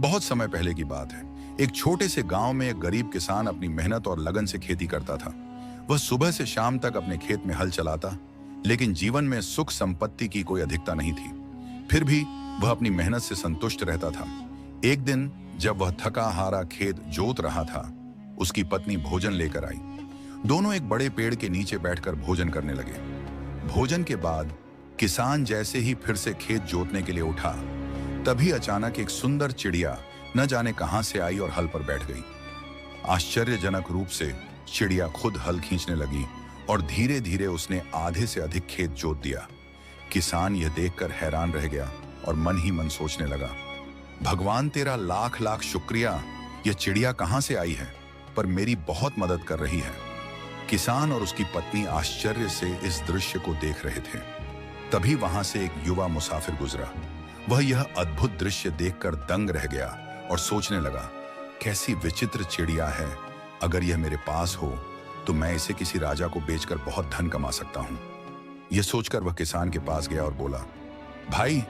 बहुत समय पहले की बात है। एक छोटे से गांव में एक गरीब किसान अपनी मेहनत और लगन से खेती करता था। वह सुबह से शाम तक अपने खेत में हल चलाता, लेकिन जीवन में सुख संपत्ति की कोई अधिकता नहीं थी। फिर भी वह अपनी मेहनत से संतुष्ट रहता था। एक दिन जब वह थका हारा खेत जोत रहा था, उसकी पत्नी भोजन लेकर आई। दोनों एक बड़े पेड़ के नीचे बैठकर भोजन करने लगे। भोजन के बाद किसान जैसे ही फिर से खेत जोतने के लिए उठा, तभी अचानक एक सुंदर चिड़िया न जाने कहां से आई और हल पर बैठ गई। आश्चर्यजनक रूप से चिड़िया खुद हल खींचने लगी और धीरे धीरे उसने आधे से अधिक खेत जोत दिया। किसान यह देखकर हैरान रह गया और मन ही मन सोचने लगा, भगवान तेरा लाख लाख शुक्रिया, यह चिड़िया कहां से आई है, पर मेरी बहुत मदद कर रही है। किसान और उसकी पत्नी आश्चर्य से इस दृश्य को देख रहे थे। तभी वहां से एक युवा मुसाफिर गुजरा। वह यह अद्भुत दृश्य देखकर दंग रह गया और सोचने लगा, कैसी विचित्र चिड़िया है। अगर यह मेरे पास हो तो मैं इसे किसी राजा को बेचकर बहुत धन कमा सकता हूं। यह सोचकर वह किसान के पास गया और बोला, भाई,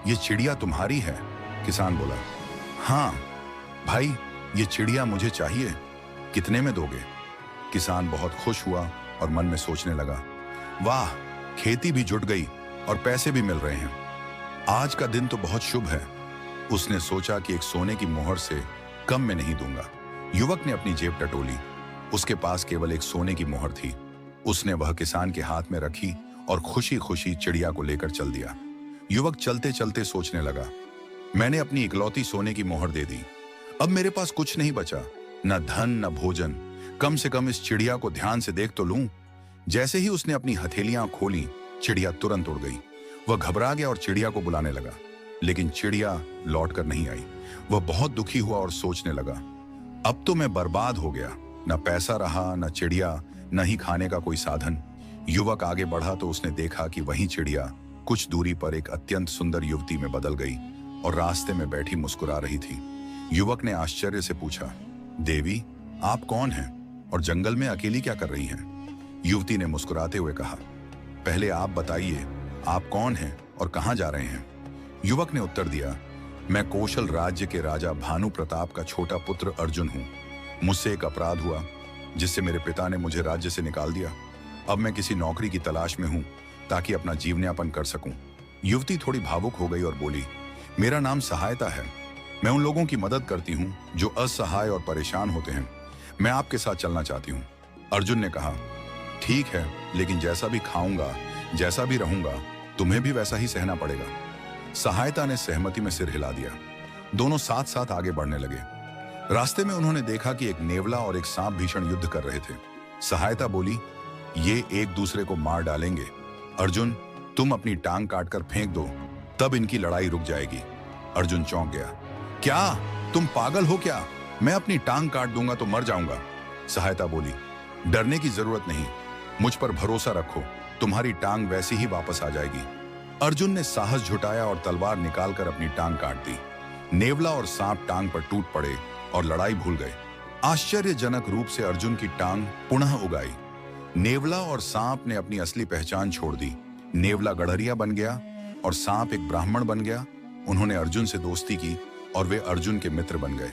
यह चिड़िया तुम्हारी है? किसान बोला, हाँ भाई, यह चिड़िया मुझे चाहिए, कितने में दोगे? किसान बहुत खुश हुआ और मन में सोचने लगा, वाह, खेती भी जुट गई और पैसे भी मिल रहे हैं। आज का दिन तो बहुत शुभ है। उसने सोचा कि एक सोने की मोहर से कम में नहीं दूंगा। युवक ने अपनी जेब टटोली। उसके पास केवल एक सोने की मोहर थी। उसने वह किसान के हाथ में रखी और खुशी खुशी चिड़िया को लेकर चल दिया। युवक चलते चलते सोचने लगा, मैंने अपनी इकलौती सोने की मोहर दे दी। अब मेरे पास कुछ नहीं बचा, न धन न भोजन। कम से कम इस चिड़िया को ध्यान से देख तो लूं। जैसे ही उसने अपनी हथेलियां खोली, चिड़िया तुरंत उड़ गई। वह घबरा गया और चिड़िया को बुलाने लगा, लेकिन चिड़िया लौटकर नहीं आई। वह बहुत दुखी हुआ और सोचने लगा, अब तो मैं बर्बाद हो गया। न पैसा रहा, न चिड़िया, न ही खाने का कोई साधन। युवक आगे बढ़ा तो उसने देखा कि वही चिड़िया कुछ दूरी पर एक अत्यंत सुंदर युवती में बदल गई और रास्ते में बैठी मुस्कुरा रही थी। युवक ने आश्चर्य से पूछा, देवी, आप कौन हैं और जंगल में अकेली क्या कर रही हैं? युवती ने मुस्कुराते हुए कहा, पहले आप बताइए, आप कौन हैं और कहां जा रहे हैं? युवक ने उत्तर दिया, मैं कौशल राज्य के राजा भानु प्रताप का छोटा पुत्र अर्जुन हूं। मुझसे एक अपराध हुआ जिससे मेरे पिता ने मुझे राज्य से निकाल दिया। अब मैं किसी नौकरी की तलाश में हूं ताकि अपना जीवनयापन कर सकूं। युवती थोड़ी भावुक हो गई और बोली, मेरा नाम सहायता है। मैं उन लोगों की मदद करती हूं जो असहाय और परेशान होते हैं। मैं आपके साथ चलना चाहती हूं। अर्जुन ने कहा, ठीक है, लेकिन जैसा भी खाऊंगा, जैसा भी रहूंगा, तुम्हें भी वैसा ही सहना पड़ेगा। सहायता ने सहमति में सिर हिला दिया। दोनों साथ साथ आगे बढ़ने लगे। रास्ते में उन्होंने देखा कि एक नेवला और एक सांप भीषण युद्ध कर रहे थे। सहायता बोली, ये एक दूसरे को मार डालेंगे। अर्जुन, तुम अपनी टांग काटकर फेंक दो, तब इनकी लड़ाई रुक जाएगी। अर्जुन चौंक गया, क्या तुम पागल हो क्या? मैं अपनी टांग काट दूंगा तो मर जाऊंगा। सहायता बोली, डरने की जरूरत नहीं, मुझ पर भरोसा रखो, तुम्हारी टांग वैसी ही वापस आ जाएगी। अर्जुन ने साहस जुटाया और तलवार निकालकर अपनी टांग काट दी। नेवला और सांप टांग पर टूट पड़े और लड़ाई भूल गए। आश्चर्यजनक रूप से अर्जुन की टांग पुनः उगाई। नेवला और सांप ने अपनी असली पहचान छोड़ दी। नेवला गड़हरिया बन गया और सांप एक ब्राह्मण बन गया। उन्होंने अर्जुन से दोस्ती की और वे अर्जुन के मित्र बन गए।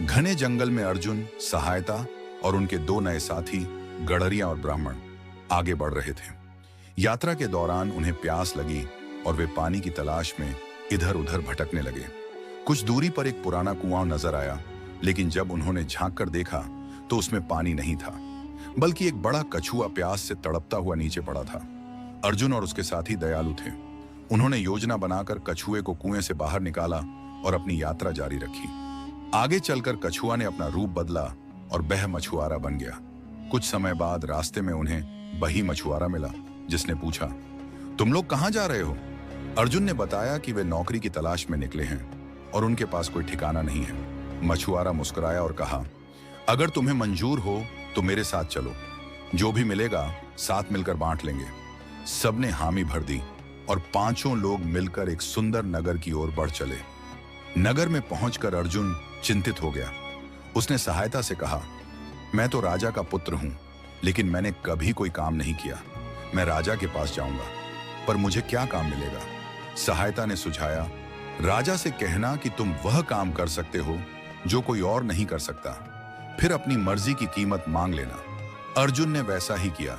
घने जंगल में अर्जुन, सहायता और उनके दो नए साथी गड़हरिया और ब्राह्मण आगे बढ़ रहे थे। यात्रा के दौरान उन्हें प्यास लगी और वे पानी की तलाश में इधर उधर भटकने लगे। कुछ दूरी पर एक पुराना कुआं नजर आया, लेकिन जब उन्होंने झांक कर देखा तो उसमें पानी नहीं था, बल्कि एक बड़ा कछुआ प्यास से तड़पता हुआ नीचे पड़ा था। अर्जुन और उसके साथी दयालु थे। उन्होंने योजना बनाकर कछुए को कुएं से बाहर निकाला और अपनी यात्रा जारी रखी। आगे चलकर कछुआ ने अपना रूप बदला और बह मछुआरा बन गया। कुछ समय बाद रास्ते में उन्हें बही मछुआरा मिला, जिसने पूछा, तुम लोग कहां जा रहे हो? अर्जुन ने बताया कि वे नौकरी की तलाश में निकले हैं और उनके पास कोई ठिकाना नहीं है। मछुआरा मुस्कुराया और कहा, अगर तुम्हें मंजूर हो तो मेरे साथ चलो, जो भी मिलेगा साथ मिलकर बांट लेंगे। सबने हामी भर दी और पांचों लोग मिलकर एक सुंदर नगर की ओर बढ़ चले। नगर में पहुंचकर अर्जुन चिंतित हो गया। उसने सहायता से कहा, मैं तो राजा का पुत्र हूं, लेकिन मैंने कभी कोई काम नहीं किया। मैं राजा के पास जाऊंगा, पर मुझे क्या काम मिलेगा? सहायता ने सुझाया, राजा से कहना कि तुम वह काम कर सकते हो जो कोई और नहीं कर सकता, फिर अपनी मर्जी की कीमत मांग लेना। अर्जुन ने वैसा ही किया।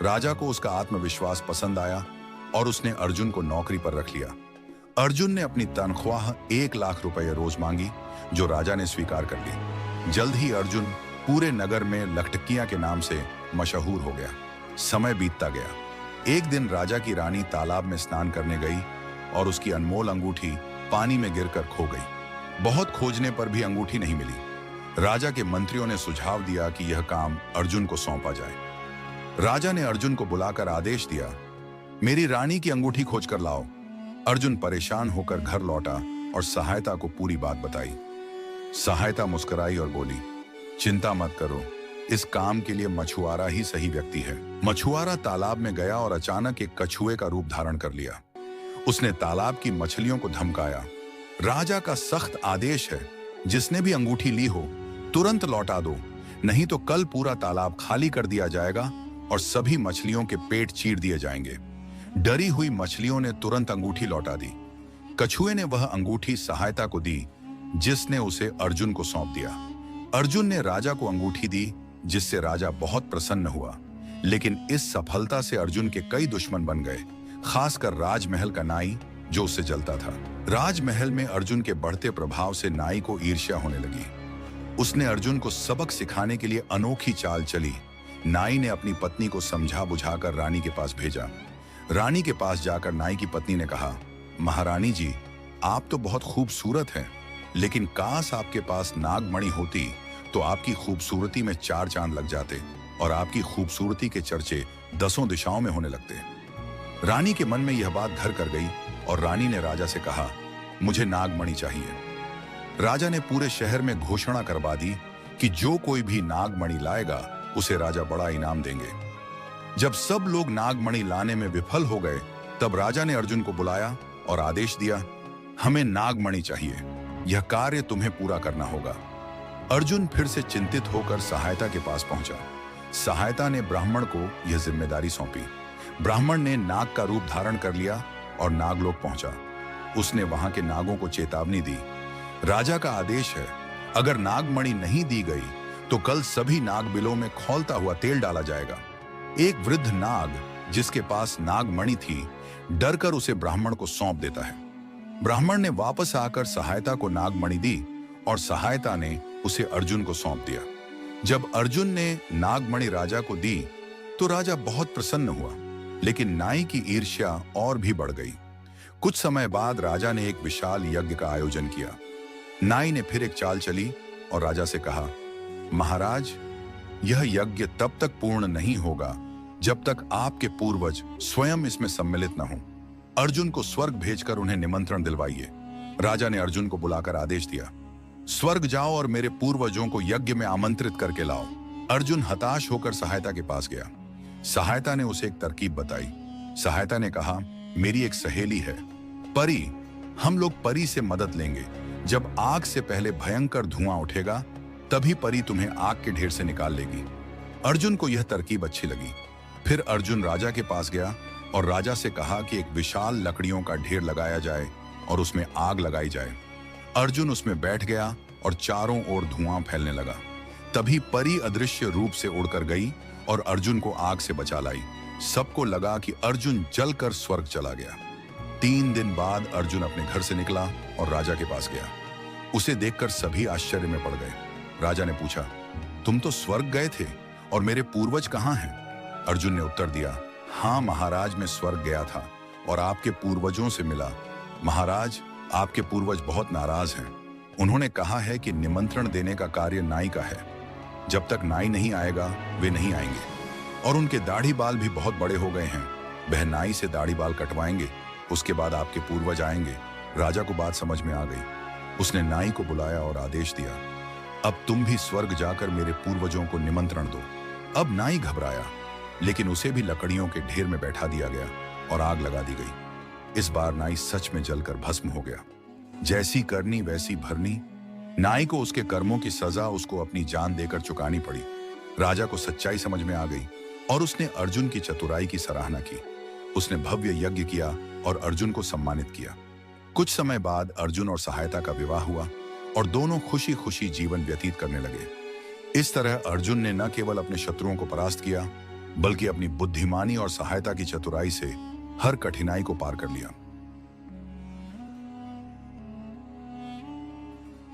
राजा को उसका आत्मविश्वास पसंद आया और उसने अर्जुन को नौकरी पर रख लिया। अर्जुन ने अपनी तनख्वाह 1 लाख रुपए रोज मांगी, जो राजा ने स्वीकार कर ली। जल्द ही अर्जुन पूरे नगर में लखटकिया के नाम से मशहूर हो गया। समय बीतता गया। एक दिन राजा की रानी तालाब में स्नान करने गई और उसकी अनमोल अंगूठी पानी में गिरकर खो गई। बहुत खोजने पर भी अंगूठी नहीं मिली। राजा के मंत्रियों ने सुझाव दिया कि यह काम अर्जुन को सौंपा जाए। राजा ने अर्जुन को बुलाकर आदेश दिया, मेरी रानी की अंगूठी खोजकर लाओ। अर्जुन परेशान होकर घर लौटा और सहायता को पूरी बात बताई। सहायता मुस्कुराई और बोली, चिंता मत करो, इस काम के लिए मछुआरा ही सही व्यक्ति है। मछुआरा तालाब में गया और अचानक एक कछुए का रूप धारण कर लिया। उसने तालाब की मछलियों को धमकाया, राजा का सख्त आदेश है, जिसने भी अंगूठी ली हो तुरंत लौटा दो, नहीं तो कल पूरा तालाब खाली कर दिया जाएगा और सभी मछलियों के पेट चीर दिए जाएंगे। डरी हुई मछलियों ने तुरंत अंगूठी लौटा दी। कछुए ने वह अंगूठी सहायता को दी, जिसने उसे अर्जुन को सौंप दिया। अर्जुन ने राजा को अंगूठी दी, जिससे राजा बहुत प्रसन्न हुआ। लेकिन इस सफलता से अर्जुन के कई दुश्मन बन गए, खासकर राजमहल का नाई, जो उससे जलता था। राजमहल में अर्जुन के बढ़ते प्रभाव से नाई को ईर्ष्या होने लगी। उसने अर्जुन को सबक सिखाने के लिए अनोखी चाल चली। नाई ने अपनी पत्नी को समझा बुझाकर रानी के पास भेजा। रानी के पास जाकर नाई की पत्नी ने कहा, महारानी जी, आप तो बहुत खूबसूरत हैं, लेकिन काश आपके पास नागमणि होती तो आपकी खूबसूरती में 4 चांद लग जाते और आपकी खूबसूरती के चर्चे 10 दिशाओं में होने लगते। रानी के मन में यह बात घर कर गई और रानी ने राजा से कहा, मुझे नागमणि चाहिए। राजा ने पूरे शहर में घोषणा करवा दी कि जो कोई भी नागमणि लाएगा उसे राजा बड़ा इनाम देंगे। जब सब लोग नागमणि लाने में विफल हो गए, तब राजा ने अर्जुन को बुलाया और आदेश दिया, हमें नागमणि चाहिए, यह कार्य तुम्हें पूरा करना होगा। अर्जुन फिर से चिंतित होकर सहायता के पास पहुंचा। सहायता ने ब्राह्मण को यह जिम्मेदारी सौंपी। ब्राह्मण ने नाग का रूप धारण कर लिया और नागलोक पहुंचा। उसने वहां के नागों को चेतावनी दी, राजा का आदेश है, अगर नागमणि नहीं दी गई तो कल सभी नाग बिलों में खौलता हुआ तेल डाला जाएगा। एक वृद्ध नाग, जिसके पास नागमणि थी, डरकर उसे ब्राह्मण को सौंप देता है। ब्राह्मण ने वापस आकर सहायता को नागमणि दी और सहायता ने उसे अर्जुन को सौंप दिया। जब अर्जुन ने नागमणि राजा को दी तो राजा बहुत प्रसन्न हुआ, लेकिन नाई की ईर्ष्या और भी बढ़ गई। कुछ समय बाद राजा ने एक विशाल यज्ञ का आयोजन किया। नाई ने फिर एक चाल चली और राजा से कहा, महाराज, यह यज्ञ तब तक पूर्ण नहीं होगा जब तक आपके पूर्वज स्वयं इसमें सम्मिलित न हों। अर्जुन को स्वर्ग भेजकर उन्हें निमंत्रण दिलवाइए। राजा ने अर्जुन को बुलाकर आदेश दिया, स्वर्ग जाओ और मेरे पूर्वजों को यज्ञ में आमंत्रित करके लाओ। अर्जुन हताश होकर सहायता के पास गया। सहायता ने उसे एक तरकीब बताई। सहायता ने कहा, मेरी एक सहेली है परी, हम लोग परी से मदद लेंगे। जब आग से पहले भयंकर धुआं उठेगा, तभी परी तुम्हें आग के ढेर से निकाल लेगी। अर्जुन को यह तरकीब अच्छी लगी। फिर अर्जुन राजा के पास गया और राजा से कहा कि एक विशाल लकड़ियों का ढेर लगाया जाए और उसमें आग लगाई जाए। अर्जुन उसमें बैठ गया और चारों ओर धुआं फैलने लगा। तभी परी अदृश्य रूप से उड़कर गई और अर्जुन को आग से बचा लाई। सबको लगा कि अर्जुन जलकर स्वर्ग चला गया। 3 दिन बाद अर्जुन अपने घर से निकला और राजा के पास गया। उसे देखकर सभी आश्चर्य में पड़ गए। राजा ने पूछा, तुम तो स्वर्ग गए थे और मेरे पूर्वज कहाँ हैं? अर्जुन ने उत्तर दिया, हाँ महाराज, मैं स्वर्ग गया था और आपके पूर्वजों से मिला। महाराज, आपके पूर्वज बहुत नाराज हैं। उन्होंने कहा है कि निमंत्रण देने का कार्य नाई का है। जब तक नाई नहीं आएगा वे नहीं आएंगे। और उनके दाढ़ी बाल भी बहुत बड़े हो गए हैं। वह नाई से दाढ़ी बाल कटवाएंगे, उसके बाद आपके पूर्वज आएंगे। राजा को बात समझ में आ गई। उसने नाई को बुलाया और आदेश दिया, अब तुम भी स्वर्ग जाकर मेरे पूर्वजों को निमंत्रण दो। अब नाई घबराया, लेकिन उसे भी लकड़ियों के ढेर में बैठा दिया गया और आग लगा दी गई। इस बार नाई सच में जलकर भस्म हो गया। जैसी करनी वैसी भरनी। नाई को उसके कर्मों की सजा उसको अपनी जान देकर चुकानी पड़ी। राजा को सच्चाई समझ में आ गई और उसने अर्जुन की चतुराई की सराहना की। उसने भव्य यज्ञ किया और अर्जुन को सम्मानित किया। कुछ समय बाद अर्जुन और सहायता का विवाह हुआ और दोनों खुशी खुशी जीवन व्यतीत करने लगे। इस तरह अर्जुन ने न केवल अपने शत्रुओं को परास्त किया, बल्कि अपनी बुद्धिमानी और सहायता की चतुराई से हर कठिनाई को पार कर लिया।